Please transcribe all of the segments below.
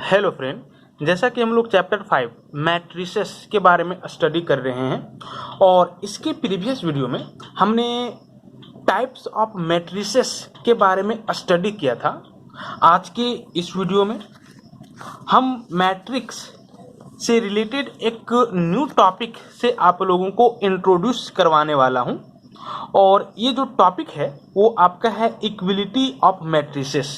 Hello friend, जैसा कि हम लोग चैप्टर 5 मैट्रिसेस के बारे में स्टडी कर रहे हैं और इसके प्रीवियस वीडियो में हमने टाइप्स ऑफ मैट्रिसेस के बारे में स्टडी किया था। आज के इस वीडियो में हम मैट्रिक्स से रिलेटेड एक न्यू टॉपिक से आप लोगों को इंट्रोड्यूस करवाने वाला हूं और ये जो टॉपिक है वो आपका है इक्विलिटी ऑफ मैट्रिसेस।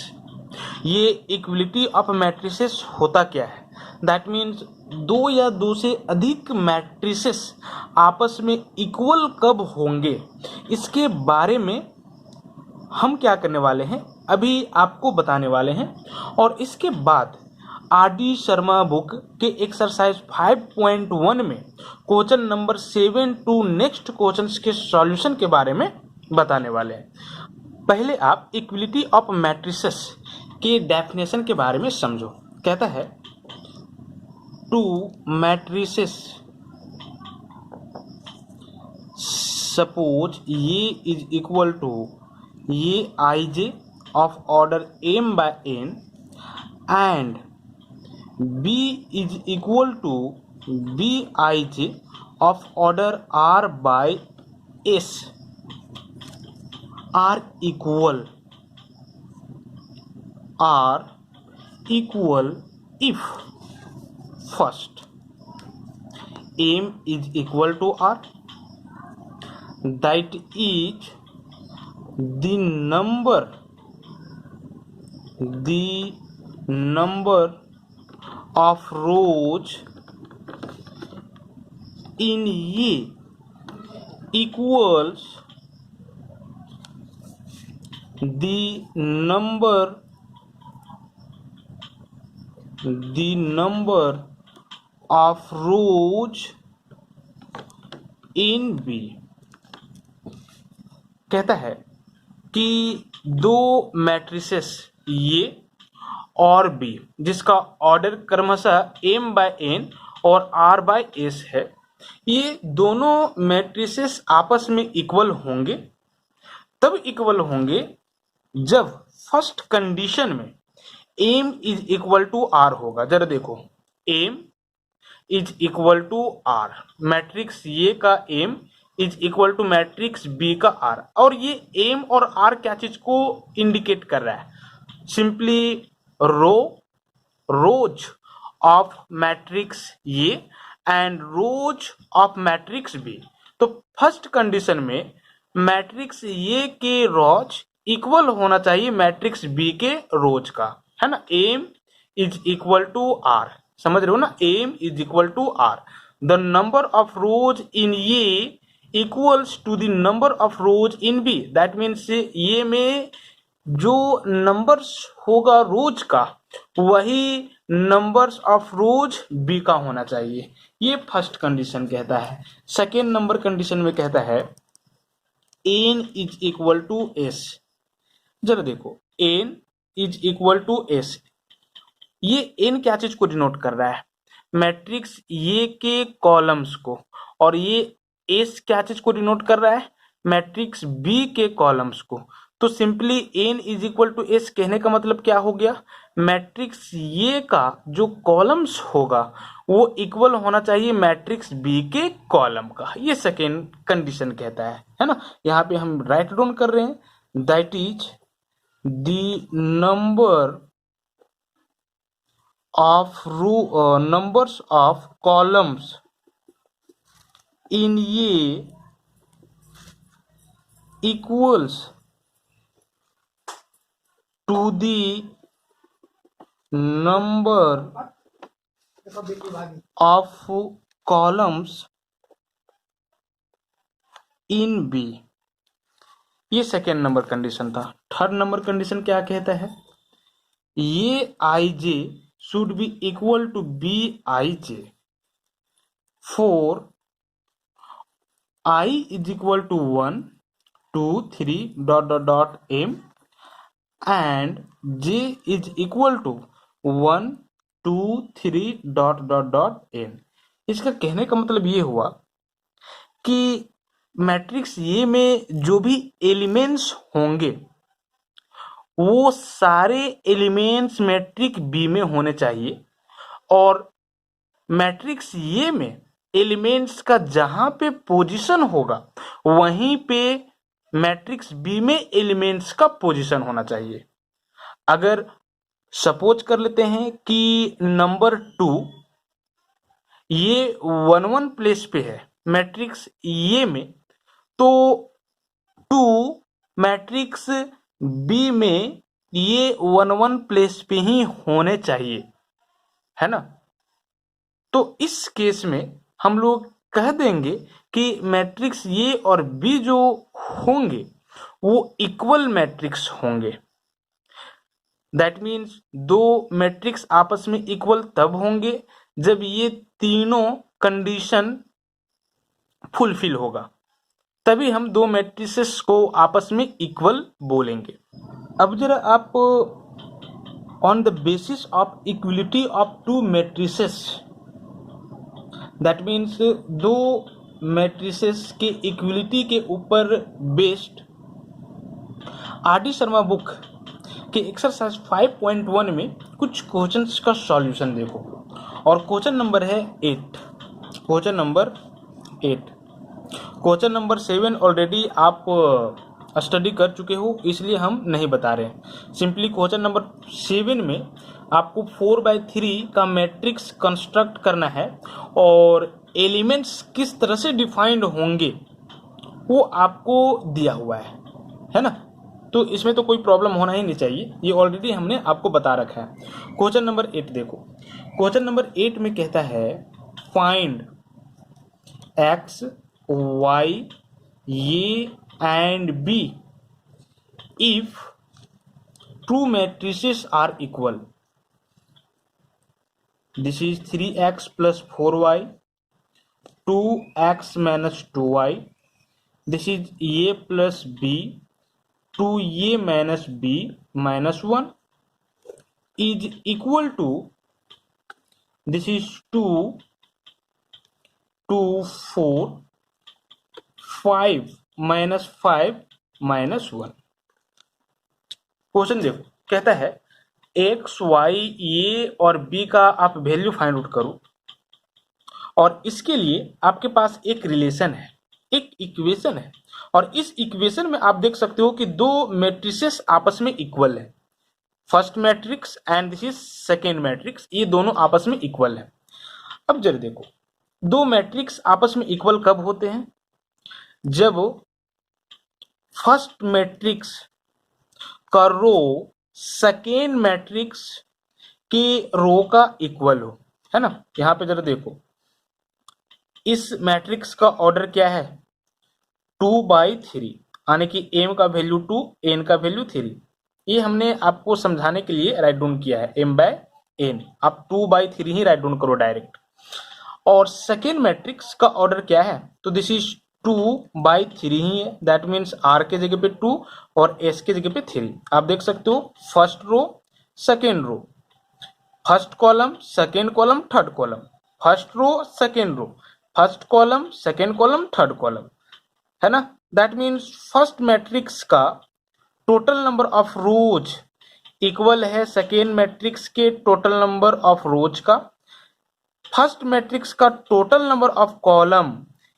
ये इक्विलिटी ऑफ मैट्रिसेस होता क्या है? दैट मीन्स दो या दो से अधिक मैट्रिसेस आपस में इक्वल कब होंगे, इसके बारे में हम क्या करने वाले हैं अभी आपको बताने वाले हैं। और इसके बाद आर.डी. शर्मा बुक के एक्सरसाइज 5.1 में question number 7 to next questions के सॉल्यूशन के बारे में बताने वाले हैं। पहले आप इक्विलिटी ऑफ मैट्रिसेस के डेफिनेशन के बारे में समझो। कहता है two matrices suppose A is equal to A I J of order m by n and b is equal to b i j of order r by s are equal if first m is equal to r, that is the number of rows in A equals the number of rows in B। कहता है कि दो matrices ये और B जिसका order क्रमशः m by n और r by s है, ये दोनों मैट्रिसेस आपस में इक्वल होंगे। तब इक्वल होंगे जब फर्स्ट कंडीशन में m is equal to r होगा। जरा देखो, m is equal to r, matrix A का m is equal to matrix b का r। और ये m और r क्या चीज को इंडिकेट कर रहा है? Simply rows of matrix A and rows of matrix B. तो फर्स्ट कंडीशन में मैट्रिक्स ये के रोज इक्वल होना चाहिए मैट्रिक्स बी के रोज का, है ना। m is equal to r, समझ रहे हो ना। m is equal to r, the number of rows in A equals to the number of rows in B. That means A में जो नंबर्स होगा रोज का वही नंबर्स ऑफ रोज बी का होना चाहिए। ये फर्स्ट कंडीशन कहता है। सेकेंड नंबर कंडीशन में कहता है n is equal to s। जरा देखो, n is equal to s, ये n क्या चीज को डिनोट कर रहा है? मैट्रिक्स ये के कॉलम्स को। और ये s क्या चीज को डिनोट कर रहा है? मैट्रिक्स b के कॉलम्स को। तो simply n is equal to s कहने का मतलब क्या हो गया? मैट्रिक्स ये का जो कॉलम्स होगा वो इक्वल होना चाहिए मैट्रिक्स b के कॉलम का। ये सेकेंड कंडीशन कहता है ना। यहाँ पे हम राइट डाउन कर रहे हैं, that is the numbers of columns in A equals to the number of columns in B। ये सेकेंड नंबर कंडीशन था। थर्ड नंबर कंडीशन क्या कहता है? ये I J should be equal to bij for I is equal to 1 2 3 dot dot dot m and j is equal to 1 2 3 dot dot dot n। इसका कहने का मतलब ये हुआ कि मैट्रिक्स ये में जो भी एलिमेंट्स होंगे वो सारे एलिमेंट्स मैट्रिक्स बी में होने चाहिए और मैट्रिक्स ए में एलिमेंट्स का जहां पे पोजीशन होगा वहीं पे मैट्रिक्स बी में एलिमेंट्स का पोजीशन होना चाहिए। अगर सपोज कर लेते हैं कि नंबर 2 ये 1 1 प्लेस पे है मैट्रिक्स ए में, तो 2 मैट्रिक्स बी में ये 1 1 प्लेस पे ही होने चाहिए, है ना। तो इस केस में हम लोग कह देंगे कि मैट्रिक्स ए और बी जो होंगे वो इक्वल मैट्रिक्स होंगे। दैट मीन्स दो मैट्रिक्स आपस में इक्वल तब होंगे जब ये तीनों कंडीशन फुलफिल होगा, तभी हम दो मैट्रिसेस को आपस में इक्वल बोलेंगे। अब जरा आप on the basis of equality of to matrices, that means दो मैट्रिसेस के इक्वलिटी के ऊपर बेस्ड आर.डी. शर्मा बुक के एक्सरसाइज 5.1 में कुछ क्वेश्चंस का सॉल्यूशन देखो, और क्वेश्चन नंबर है 8। Question number 8, question number 7 already आप स्टडी कर चुके हो, इसलिए हम नहीं बता रहे हैं। सिंपली क्वेश्चन नंबर 7 में आपको 4/3 का मैट्रिक्स कंस्ट्रक्ट करना है और एलिमेंट्स किस तरह से डिफाइंड होंगे वो आपको दिया हुआ है ना। तो इसमें तो कोई प्रॉब्लम होना ही नहीं चाहिए, ये ऑलरेडी हमने आपको बता रखा है। क्वेश्चन नंबर 8 देखो, क्वेश्चन नंबर 8 में कहता है find x, y, a and b if two matrices are equal. This is 3x plus 4y, 2x minus 2y. This is a plus b, 2a minus b minus 1 is equal to, this is 2, 2, 4, 5 minus 5 minus 1। Question देखो, कहता है x, y, a और b का आप value find out करो, और इसके लिए आपके पास एक रिलेशन है, एक इक्वेशन है, और इस इक्वेशन में आप देख सकते हो कि दो मैट्रिसेस आपस में इक्वल है। First matrix and this is second matrix, ये दोनों आपस में इक्वल है। अब जरा देखो, दो मैट्रिक्स आपस में इक्वल कब होते हैं? जब फर्स्ट मैट्रिक्स का रो सेकेंड मैट्रिक्स के रो का इक्वल हो, है ना। यहां पे जरा देखो, इस मैट्रिक्स का ऑर्डर क्या है? 2/3, यानी कि m का वैल्यू 2, n का वैल्यू 3। ये हमने आपको समझाने के लिए राइट डाउन किया है, m/n। आप 2/3 ही राइट डाउन करो डायरेक्ट। और सेकेंड मैट्रिक्स का ऑर्डर क्या है? तो दिस इज 2/3 ही है, दैट मीन्स r के जगह पे 2 और s के जगह पे 3। आप देख सकते हो first row second row, first column second column third column, first row second row, first column second column third column, है ना। दैट मीन्स फर्स्ट मैट्रिक्स का total number of rows equal है सेकेंड मैट्रिक्स के total number of rows का। First matrix का total number of column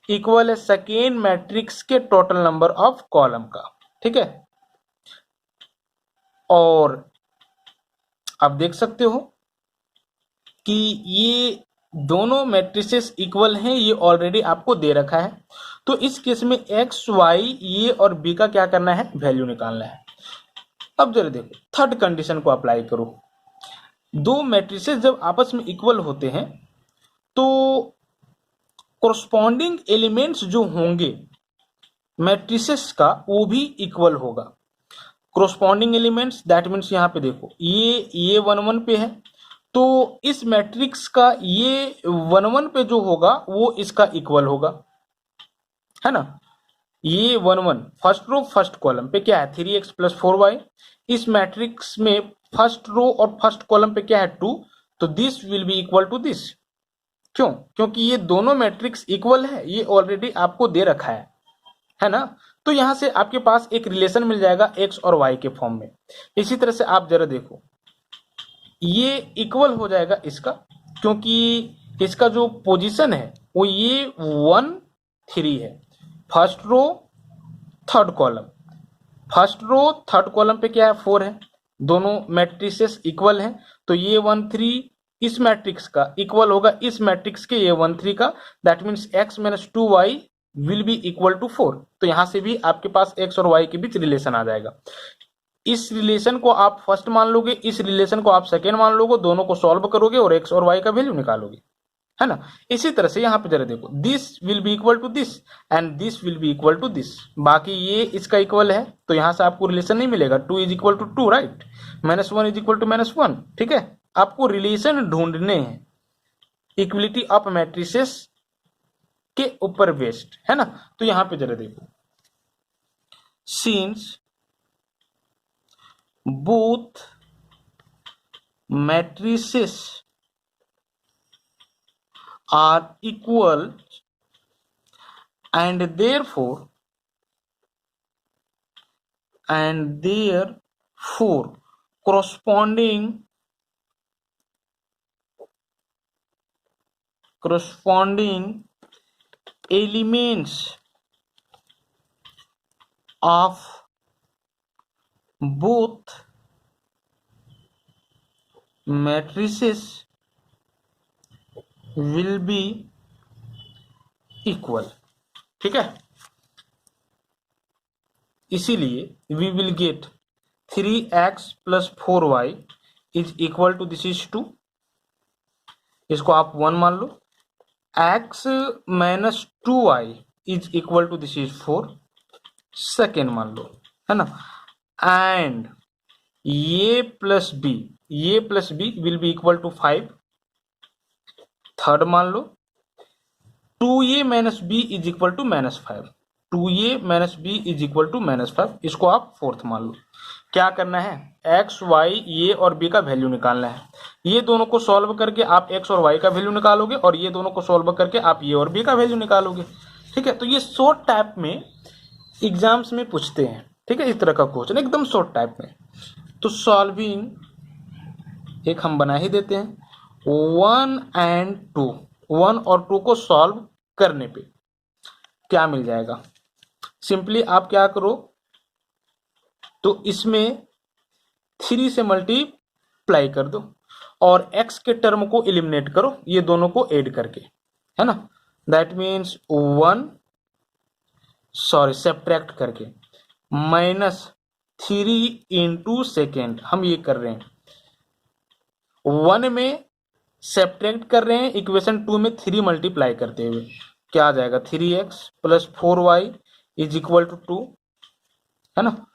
equal है second matrix के total number of column का, ठीक है। और आप देख सकते हो कि ये दोनों मैट्रिसेस इक्वल हैं, ये ऑलरेडी आपको दे रखा है। तो इस केस में x, y, a और b का क्या करना है? वैल्यू निकालना है। अब जरा देखो, थर्ड कंडीशन को अप्लाई करो। दो मैट्रिसेस जब आपस में इक्वल होते हैं तो कोरस्पॉन्डिंग एलिमेंट्स जो होंगे मैट्रिसेस का वो भी इक्वल होगा। कोरस्पॉन्डिंग एलिमेंट्स दैट मीन्स यहाँ पे देखो, ये 1 1 पे है, तो इस मैट्रिक्स का ये 1 1 पे जो होगा वो इसका इक्वल होगा, है ना। ये 1 1 फर्स्ट रो फर्स्ट कॉलम पे क्या है? 3x plus 4y। इस मैट्रिक्स में फर्स्ट रो और फर्स्ट कॉलम पे क्या है? 2। तो this will be equal to this. क्यों? क्योंकि ये दोनों मैट्रिक्स इक्वल है, ये ऑलरेडी आपको दे रखा है ना। तो यहां से आपके पास एक रिलेशन मिल जाएगा x और y के फॉर्म में। इसी तरह से आप जरा देखो, ये इक्वल हो जाएगा इसका, क्योंकि इसका जो पोजीशन है वो ये 1 3 है। First row third column, first row third column पे क्या है 4 है, दोनों मैट्रिसेस इक्वल हैं, तो ये 1 3 इस मैट्रिक्स का इक्वल होगा इस मैट्रिक्स के ये 1 3 का, that means x minus 2y will be equal to 4। तो यहां से भी आपके पास x और y के बीच रिलेशन आ जाएगा। इस रिलेशन को आप फर्स्ट मान लोगे, इस रिलेशन को आप सेकेंड मान लोगे, दोनों को सॉल्व करोगे और x और y का वैल्यू निकालोगे, है ना। इसी तरह से यहाँ पे जरा देखो, this will be equal to this and this will be equal to this, बाकी ये इसका इक्वल है, तो यहाँ से आपको रिलेशन नहीं मिलेगा। 2 is equal to 2, right, -1 is equal to -1, ठीक है। आपको रिलेशन ढूंढने हैं इक्वलिटी ऑफ मैट्रिसेस के ऊपर बेस्ड, है ना। तो यहाँ पे जरा देखो, since both matrices are equal and therefore corresponding elements of both matrices will be equal, ठीक है। इसीलिए we will get 3x plus 4y is equal to this is 2, इसको आप 1 मान लो, x minus 2y is equal to this is 4 second मान लो, है ना। And A plus B will be equal to 5 third मान लो, 2a minus B is equal to -5, 2a minus B is equal to -5, इसको आप फोर्थ मान लो। क्या करना है, x y ये और b का वैल्यू निकालना है। ये दोनों को सॉल्व करके आप x और y का वैल्यू निकालोगे और ये दोनों को सॉल्व करके आप ये और b का वैल्यू निकालोगे, ठीक है। तो ये शॉर्ट टाइप में एग्जाम्स में पूछते हैं, ठीक है, इस तरह का क्वेश्चन एकदम शॉर्ट टाइप में। तो सॉल्विंग एक हम बना ही देते हैं, 1 and 2, 1 और 2 को सॉल्व करने पे क्या मिल जाएगा। सिंपली आप क्या करो, तो इसमें 3 से मल्टीप्लाई कर दो और x के टर्म को एलिमिनेट करो, ये दोनों को ऐड करके, है ना। दैट मीन्स सब्ट्रैक्ट करके -3 इंटू सेकेंड, हम ये कर रहे हैं 1 में सब्ट्रैक्ट कर रहे हैं, इक्वेशन 2 में 3 मल्टीप्लाई करते हुए क्या आ जाएगा, 3x plus 4y is equal to 2, है ना।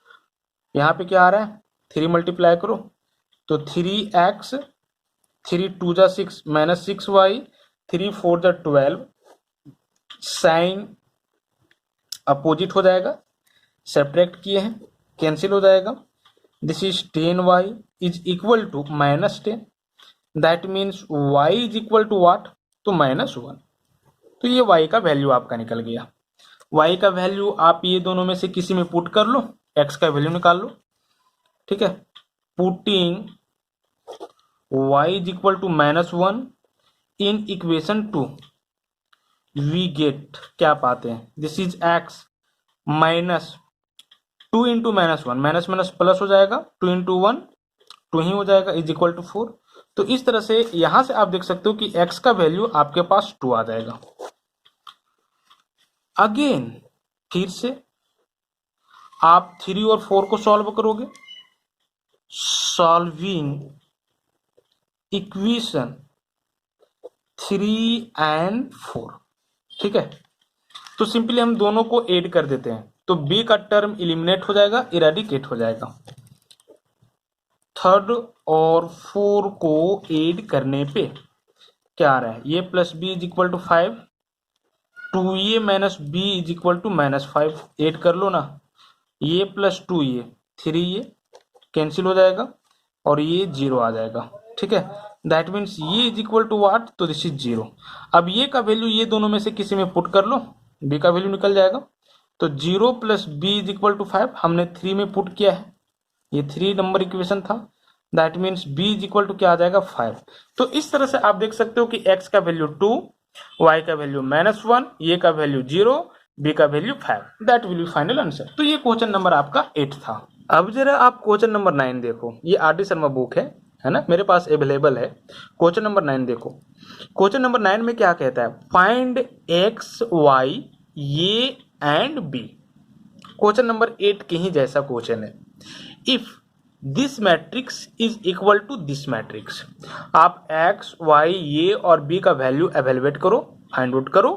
यहाँ पे क्या आ रहा है, 3 मल्टीप्लाई करो तो 3x, 3 2 जा 6 माइनस 6y, 3 4 जा 12, साइन अपोजिट हो जाएगा, सब्ट्रैक्ट किए हैं कैंसिल हो जाएगा, this is 10y is equal to -10, that means y is equal to what, तो -1। तो ये y का वैल्यू आपका निकल गया। y का वैल्यू आप ये दोनों में से किसी में पुट कर लो, x का वैल्यू निकाल लो, ठीक है। Putting y is equal to -1 in equation 2 we get, क्या पाते हैं, this is x minus 2 into -1, minus minus plus हो जाएगा, 2 इंटू 1 2 ही हो जाएगा, इज इक्वल टू 4। तो इस तरह से यहां से आप देख सकते हो कि x का वैल्यू आपके पास 2 आ जाएगा। अगेन फिर से आप 3 और 4 को सॉल्व करोगे, सॉल्विंग इक्वेशन 3 and 4, ठीक है। तो सिंपली हम दोनों को ऐड कर देते हैं, तो b का टर्म इलिमिनेट हो जाएगा, इरेडिकेट हो जाएगा। थर्ड और 4 को ऐड करने पे क्या आ रहा है, ये plus b is equal to 5, 2a minus B is equal to -5, add कर लो ना, ये प्लस 2a 3a कैंसिल हो जाएगा और ये 0 आ जाएगा, ठीक है। दैट मीन्स ये इज इक्वल टू व्हाट, तो दिस इज 0। अब ये का वैल्यू ये दोनों में से किसी में पुट कर लो, b का वैल्यू निकल जाएगा, तो 0 plus b is equal to 5 हमने 3 में पुट किया है, ये 3 नंबर इक्वेशन था। That means b is equal to क्या आ जाएगा 5। तो इस तरह से आप देख सकते हो कि x का वैल्यू 2, y का वैल्यू -1, ये का वैल्यू 0, b का value 5। That will be final answer. तो ये क्वेश्चन नंबर आपका 8 था। अब जरा आप क्वेश्चन नंबर 9 देखो, ये आर डी शर्मा बुक है ना, मेरे पास अवेलेबल है। क्वेश्चन नंबर 9 देखो, क्वेश्चन नंबर 9 में क्या कहता है, find x y a and b। Question number 8 के ही जैसा क्वेश्चन है। If this matrix is equal to this matrix, आप x y ये और b का वैल्यू एवेलुएट करो, फाइंड आउट करो।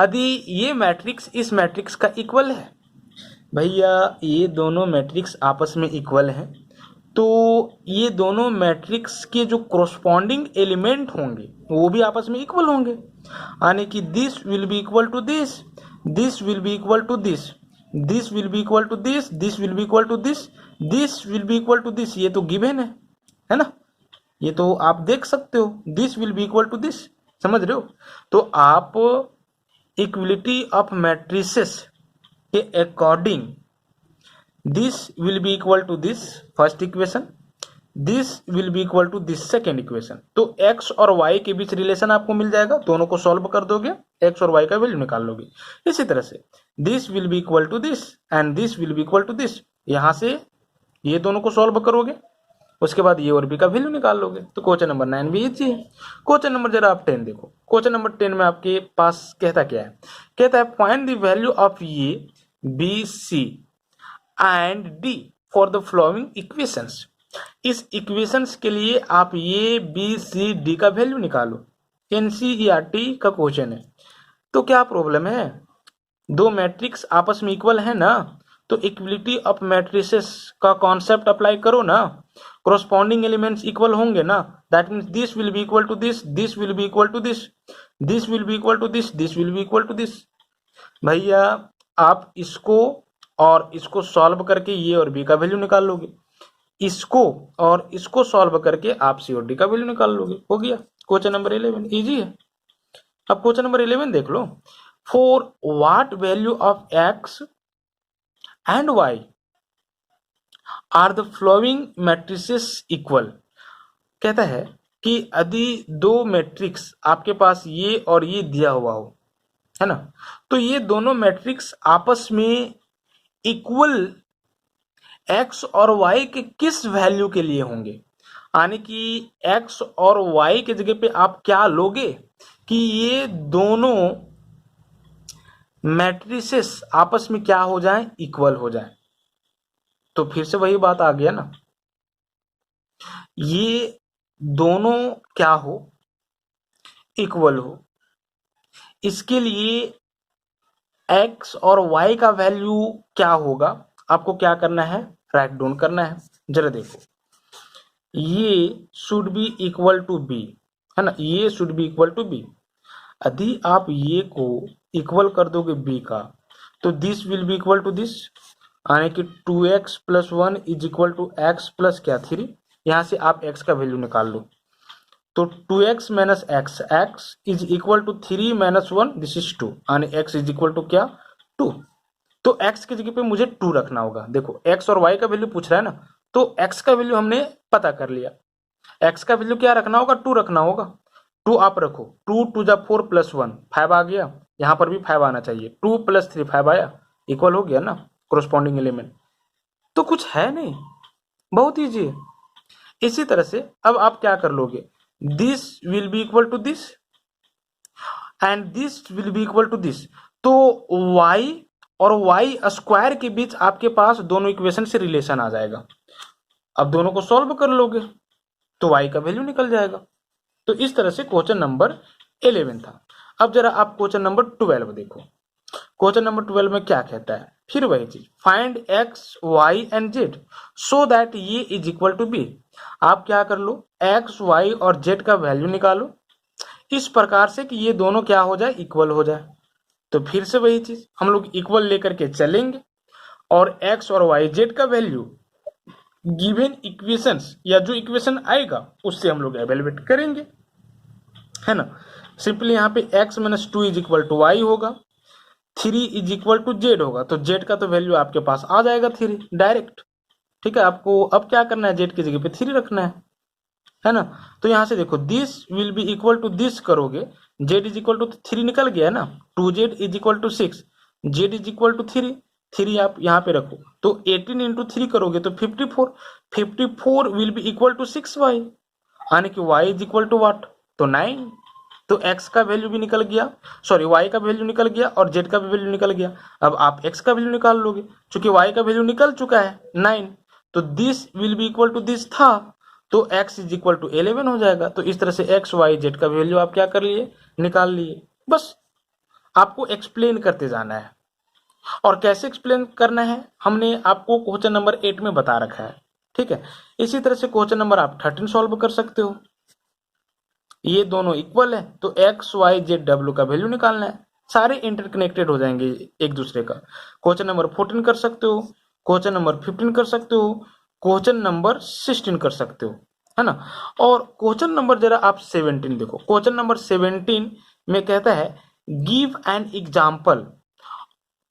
यदि ये मैट्रिक्स इस मैट्रिक्स का इक्वल है, भैया ये दोनों मैट्रिक्स आपस में इक्वल हैं, तो ये दोनों मैट्रिक्स के जो कोरस्पॉन्डिंग एलिमेंट होंगे वो भी आपस में इक्वल होंगे, यानी कि this will be equal to this, this will be equal to this, this will be equal to this, this will be equal to this, this will be equal to this. ये तो given है ना, ये तो आप देख सकते हो, this will be equal to this, समझ रहे हो। तो आप इक्वलिटी ऑफ मैट्रिसेस के according this will be equal to this first equation, this will be equal to this second equation. तो x और y के बीच रिलेशन आपको मिल जाएगा, दोनों को सॉल्व कर दोगे, x और y का वैल्यू निकाल लोगे। इसी तरह से this will be equal to this and this will be equal to this, यहां से ये दोनों को सॉल्व करोगे, उसके बाद ये और बी का वैल्यू निकाल लोगे। तो क्वेश्चन नंबर 9 भी इजी है। क्वेश्चन नंबर जरा आप 10 देखो, क्वेश्चन नंबर 10 में आपके पास कहता क्या है, कहता है find the value of a b c and d for the following equations. इस इक्वेशंस के लिए आप ये बी सी डी का वैल्यू निकालो। एनसीईआरटी का क्वेश्चन है। तो क्या प्रॉब्लम है, दो मैट्रिक्स आपस में इक्वल है ना, तो इक्वलिटी ऑफ मैट्रिसेस का कॉन्सेप्ट अप्लाई करो ना, कोरस्पॉन्डिंग एलिमेंट्स इक्वल होंगे ना। That means this will be equal to this, this will be equal to this, this will be equal to this, this will be equal to this. भैया आप इसको और इसको solve करके ये और बी का वैल्यू निकाल लोगे, इसको और इसको सॉल्व करके आप सी और डी का वैल्यू निकाल लोगे, हो गया क्वेश्चन नंबर 11। इजी है। अब क्वेश्चन नंबर 11 देख लो, for what value of X and Y are the following matrices equal. कहता है कि यदि दो मैट्रिक्स आपके पास ये और ये दिया हुआ हो, है ना, तो ये दोनों मैट्रिक्स आपस में इक्वल x और y के किस वैल्यू के लिए होंगे, यानी कि x और y के जगह पे आप क्या लोगे कि ये दोनों मैट्रिसेस आपस में क्या हो जाएं, इक्वल हो जाएं। तो फिर से वही बात आ गया ना, ये दोनों क्या हो, इक्वल हो। इसके लिए x और y का वैल्यू क्या होगा, आपको क्या करना है, राइट डाउन करना है। जरा देखो, ये should be equal to b, है ना, ये should be equal to b. यदि आप ये को इक्वल कर दोगे b का, तो this will be equal to this, यानी कि 2x plus 1 is equal to x plus क्या 3। यहां से आप x का वैल्यू निकाल लो, तो 2x minus x, x is equal to 3 minus 1, this is 2, यानी x इज इक्वल टू क्या 2। तो x की जगह पे मुझे 2 रखना होगा। देखो x और y का वैल्यू पूछ रहा है ना, तो x का वैल्यू हमने पता कर लिया, x का वैल्यू क्या रखना होगा, 2 रखना होगा। 2 आप रखो, 2 टू जा 4 प्लस 1 5 आ गया, यहाँ पर भी 5 आना चाहिए, 2 प्लस 3 5 आया, इक्वल हो गया ना कोरस्पॉन्डिंग एलिमेंट। तो कुछ है नहीं, बहुत ईजी है। इसी तरह से अब आप क्या कर लोगे, this will be equal to this and this will be equal to this. तो y और y स्क्वायर के बीच आपके पास दोनों इक्वेशन से रिलेशन आ जाएगा। अब दोनों को सॉल्व कर लोगे तो y का वैल्यू निकल जाएगा। तो इस तरह से क्वेश्चन नंबर 11 था। अब जरा आप क्वेश्चन नंबर 12 देखो, क्वेश्चन नंबर 12 में क्या कहता है, फिर वही चीज, find x y and z so that ये इज इक्वल टू बी। आप क्या कर लो, x y और z का वैल्यू निकालो इस प्रकार से कि ये दोनों क्या हो जाए, इक्वल हो जाए। तो फिर से वही चीज हम लोग इक्वल लेकर के चलेंगे और x और y z का वैल्यू गिवन इक्वेशंस या जो इक्वेशन आएगा उससे हम लोग एवेलुएट करेंगे, है ना। सिंपली यहाँ पे x minus 2 is equal to y होगा, 3 इज इक्वल टू जेड होगा, तो जेड का तो वैल्यू आपके पास आ जाएगा 3 डायरेक्ट। ठीक है, आपको अब क्या करना है, जेड की जगह पे 3 रखना है ना। तो यहां से देखो this will be equal to this करोगे, जेड इज इक्वल टू 3 निकल गया ना, 2z is equal to 6, z is equal to 3, 3 आप यहाँ पे रखो, तो 18 इंटू 3 करोगे तो 54, 54 will be equal to 6y, यानी कि y is equal to what, तो 9। तो x का वैल्यू भी निकल गया, सॉरी y का वैल्यू निकल गया और z का भी वैल्यू निकल गया। अब आप x का वैल्यू निकाल लोगे, क्योंकि y का वैल्यू निकल चुका है 9, तो this will be equal to this था, तो x इज इक्वल टू 11 हो जाएगा। तो इस तरह से x y z का वैल्यू आप क्या कर लिए, निकाल लिए। बस आपको एक्सप्लेन करते जाना है, और कैसे एक्सप्लेन करना है हमने आपको क्वेश्चन नंबर 8 में बता रखा है। ठीक है, इसी तरह से क्वेश्चन नंबर आप 13 सॉल्व कर सकते हो। ये दोनों इक्वल है, तो एक्स वाई जेड डब्ल्यू का वैल्यू निकालना है, सारे इंटरकनेक्टेड हो जाएंगे एक दूसरे का। क्वेश्चन नंबर 14 कर सकते हो, क्वेश्चन नंबर 15 कर सकते हो, क्वेश्चन नंबर 16 कर सकते हो, है ना। और क्वेश्चन नंबर जरा आप 17 देखो, क्वेश्चन नंबर 17 में कहता है give an example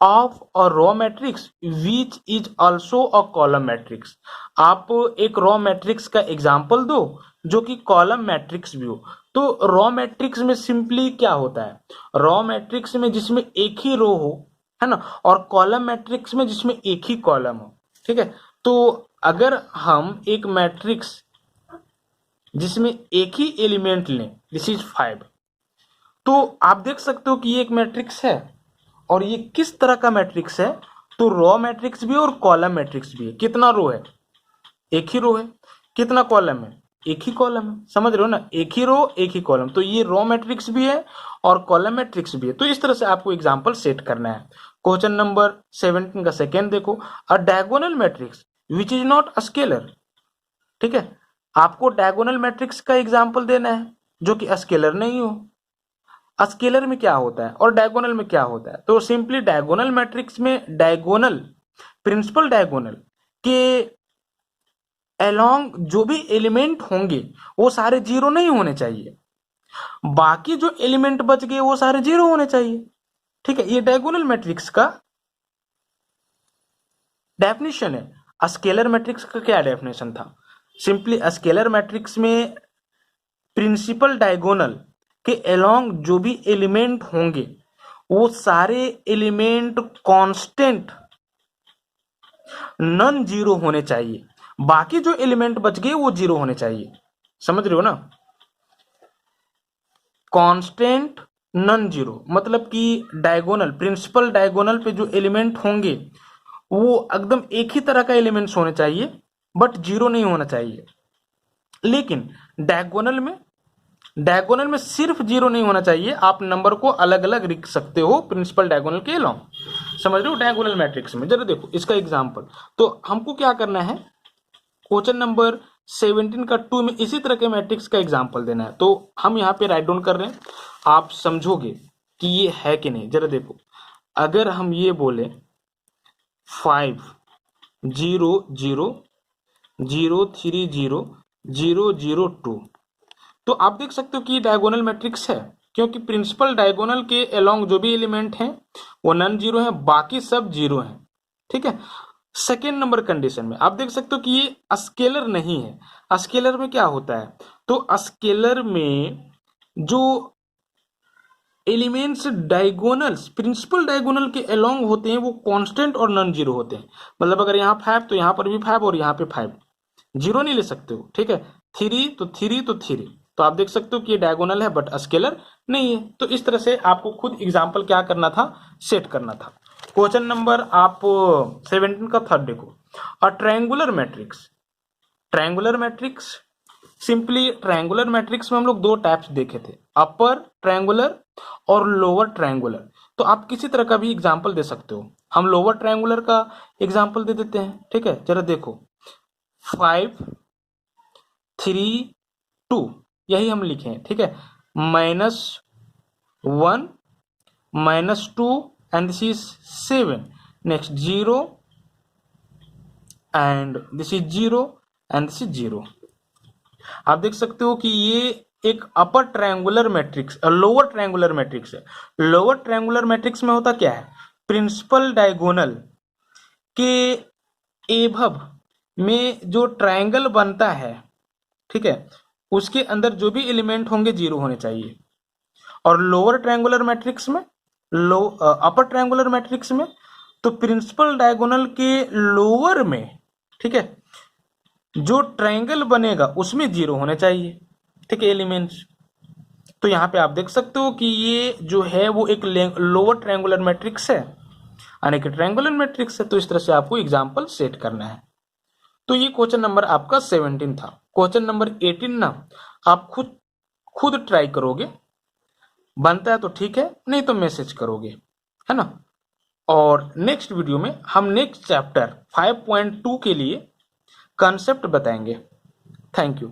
of a raw matrix which is also a column matrix. आप एक रॉ मैट्रिक्स का एग्जाम्पल दो जो कि कॉलम मैट्रिक्स भी हो। तो रॉ मैट्रिक्स में सिंपली क्या होता है, रॉ मैट्रिक्स में जिसमें एक ही रो हो, है ना, और कॉलम मैट्रिक्स में जिसमें एक ही कॉलम हो। ठीक है, तो अगर हम एक मैट्रिक्स जिसमें एक ही एलिमेंट लें, दिस इज 5, तो आप देख सकते हो कि ये एक मैट्रिक्स है, और ये किस तरह का मैट्रिक्स है, तो रॉ मैट्रिक्स भी है और कॉलम मैट्रिक्स भी है। कितना रो है, एक ही रो है, कितना कॉलम है, एक ही कॉलम है, समझ रहे हो ना, एक ही रो एक ही कॉलम, तो ये रॉ मैट्रिक्स भी है और कॉलम मैट्रिक्स भी है। तो इस तरह से आपको एग्जांपल सेट करना है। क्वेश्चन नंबर 17 का सेकेंड देखो, अ diagonal matrix which is not a scalar. ठीक है, आपको डायगोनल मैट्रिक्स का एग्जाम्पल देना है जो कि स्केलर नहीं हो। स्केलर में क्या होता है और डायगोनल में क्या होता है, तो सिंपली डायगोनल मैट्रिक्स में डायगोनल, प्रिंसिपल डायगोनल के अलोंग जो भी एलिमेंट होंगे वो सारे जीरो नहीं होने चाहिए, बाकी जो एलिमेंट बच गए वो सारे जीरो होने चाहिए। ठीक है, ये डायगोनल मैट्रिक्स का डेफिनेशन है। स्केलर मैट्रिक्स का क्या डेफिनेशन था, सिंपली स्केलर मैट्रिक्स में प्रिंसिपल डायगोनल के अलोंग जो भी एलिमेंट होंगे वो सारे एलिमेंट कांस्टेंट नॉन जीरो होने चाहिए, बाकी जो एलिमेंट बच गए वो जीरो होने चाहिए। समझ रहे हो ना, कांस्टेंट नॉन जीरो मतलब कि डायगोनल, प्रिंसिपल डायगोनल पे जो एलिमेंट होंगे वो एकदम एक ही तरह का एलिमेंट्स होने चाहिए, बट जीरो नहीं होना चाहिए। लेकिन डायगोनल में सिर्फ जीरो नहीं होना चाहिए, आप नंबर को अलग अलग लिख सकते हो प्रिंसिपल डायगोनल के अलोंग। समझ रहे हो, डायगोनल मैट्रिक्स में जरा देखो इसका एग्जांपल। तो हमको क्या करना है, क्वेश्चन नंबर 17 का 2 में इसी तरह के मैट्रिक्स का एग्जांपल देना है। तो हम यहाँ पे राइट डाउन कर रहे हैं, आप समझोगे कि ये है कि नहीं। जरा देखो, अगर हम ये बोले 5 0 0 0 3 0 0 0 2, तो आप देख सकते हो कि ये डायगोनल मैट्रिक्स है, क्योंकि प्रिंसिपल डायगोनल के अलोंग जो भी एलिमेंट हैं वो नॉन जीरो हैं, बाकी सब जीरो हैं। ठीक है, सेकेंड नंबर कंडीशन में आप देख सकते हो कि ये स्केलर नहीं है। स्केलर में क्या होता है, तो स्केलर में जो एलिमेंट्स डायगोनल्स प्रिंसिपल डायगोनल के अलोंग होते हैं वो कांस्टेंट और नॉन जीरो होते हैं। मतलब अगर यहाँ 5 तो यहाँ पर भी 5 और यहाँ पे 5, जीरो नहीं ले सकते हो। ठीक है, 3 तो 3 तो 3, तो आप देख सकते हो कि ये डायगोनल है बट स्केलर नहीं है। तो इस तरह से आपको खुद एग्जाम्पल क्या करना था, सेट करना था। क्वेश्चन नंबर आप 17 का थर्ड देखो, a triangular matrix. Triangular matrix, simply triangular matrix में हम लोग दो टाइप्स देखे थे, अपर ट्रायंगुलर और लोअर ट्रायंगुलर। तो आप किसी तरह का भी एग्जाम्पल दे सकते हो, हम लोअर ट्रायंगुलर का एग्जाम्पल दे देते हैं। ठीक है, जरा देखो 5 3 2, यही हम लिखे हैं। ठीक है, -1 -2 and this is 7, next 0 and this is 0 and this is 0। आप देख सकते हो कि ये एक अपर ट्रायंगुलर मैट्रिक्स और लोअर ट्रायंगुलर मैट्रिक्स है। लोअर ट्रायंगुलर मैट्रिक्स में होता क्या है, प्रिंसिपल डायगोनल के एभव में जो ट्रायंगल बनता है, ठीक है, उसके अंदर जो भी एलिमेंट होंगे जीरो होने चाहिए। और लोअर ट्रायंगुलर मैट्रिक्स में, अपर ट्रायंगुलर मैट्रिक्स में तो प्रिंसिपल डायगोनल के लोअर में, ठीक है, जो ट्रायंगल बनेगा उसमें जीरो होने चाहिए, ठीक है, एलिमेंट्स। तो यहाँ पे आप देख सकते हो कि ये जो है वो एक लोअर ट्रायंगुलर मैट्रिक्स है, यानी कि ट्रायंगुलर मैट्रिक्स है। तो इस तरह से आपको एग्जाम्पल सेट करना है। तो ये क्वेश्चन नंबर आपका 17 था। क्वेश्चन नंबर 18 ना आप खुद ट्राई करोगे, बनता है तो ठीक है, नहीं तो मैसेज करोगे, है ना। और नेक्स्ट वीडियो में हम नेक्स्ट चैप्टर 5.2 के लिए कॉन्सेप्ट बताएंगे। Thank you.